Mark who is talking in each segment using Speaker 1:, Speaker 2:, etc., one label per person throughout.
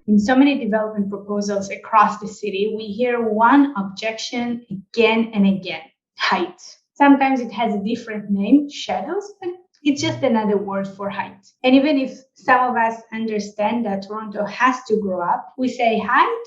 Speaker 1: In so many development proposals across the city, we hear one objection again and again: height. Sometimes it has a different name, shadows, but it's just another word for height. And even if some of us understand that Toronto has to grow up, we say height?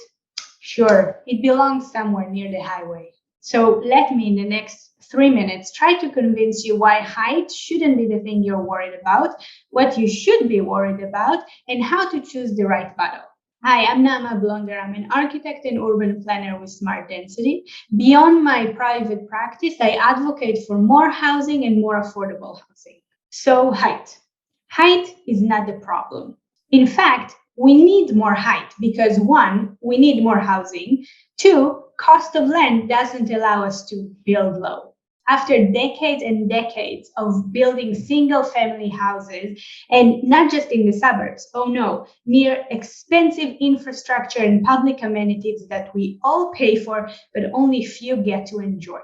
Speaker 1: Sure, it belongs somewhere near the highway. So let me, in the next 3 minutes, try to convince you why height shouldn't be the thing you're worried about, what you should be worried about, and how to choose the right battle. Hi, I'm Nama Blonder. I'm an architect and urban planner with Smart Density. Beyond my private practice, I advocate for more housing and more affordable housing. So height. Height is not the problem. In fact, we need more height because 1, we need more housing. 2, cost of land doesn't allow us to build low. After decades and decades of building single family houses, and not just in the suburbs, oh no, near expensive infrastructure and public amenities that we all pay for, but only few get to enjoy,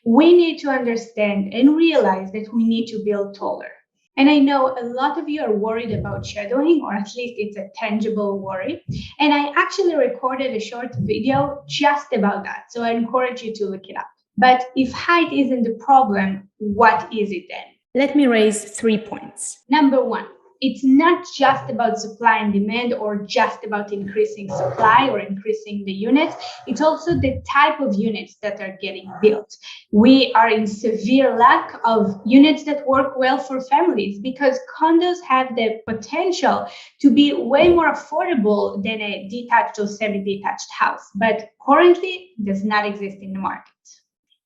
Speaker 1: we need to understand and realize that we need to build taller. And I know a lot of you are worried about shadowing, or at least it's a tangible worry. And I actually recorded a short video just about that. So I encourage you to look it up. But if height isn't the problem, what is it then? Let me raise 3 points. Number 1, it's not just about supply and demand or just about increasing supply or increasing the units. It's also the type of units that are getting built. We are in severe lack of units that work well for families because condos have the potential to be way more affordable than a detached or semi-detached house, but currently does not exist in the market.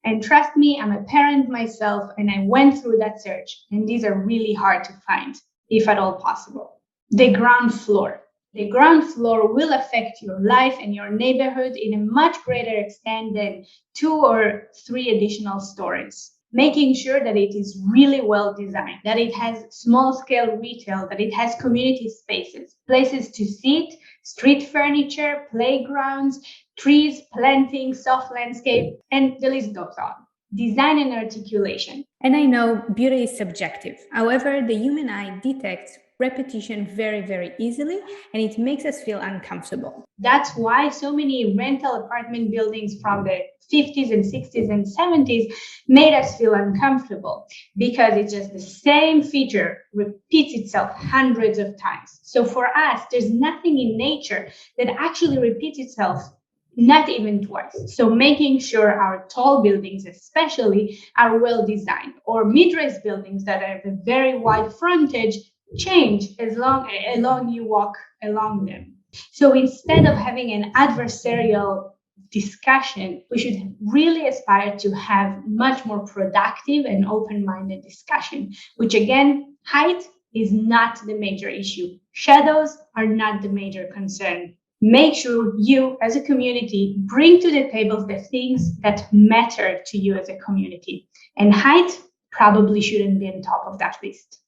Speaker 1: And trust me, I'm a parent myself, and I went through that search, and these are really hard to find, if at all possible. The ground floor. The ground floor will affect your life and your neighborhood in a much greater extent than 2 or 3 additional stories. Making sure that it is really well designed, that it has small-scale retail, that it has community spaces, places to sit, street furniture, playgrounds, trees, planting, soft landscape, and the list goes on. Design and articulation. And I know beauty is subjective. However, the human eye detects repetition very, very easily, and it makes us feel uncomfortable. That's why so many rental apartment buildings from the 50s and 60s and 70s made us feel uncomfortable because it's just the same feature repeats itself hundreds of times. So for us, there's nothing in nature that actually repeats itself, not even twice. So making sure our tall buildings especially are well designed, or mid-rise buildings that have a very wide frontage change as long you walk along them. So instead of having an adversarial discussion, we should really aspire to have much more productive and open-minded discussion, which again, height is not the major issue. Shadows are not the major concern. Make sure you as a community bring to the table the things that matter to you as a community. And height probably shouldn't be on top of that list.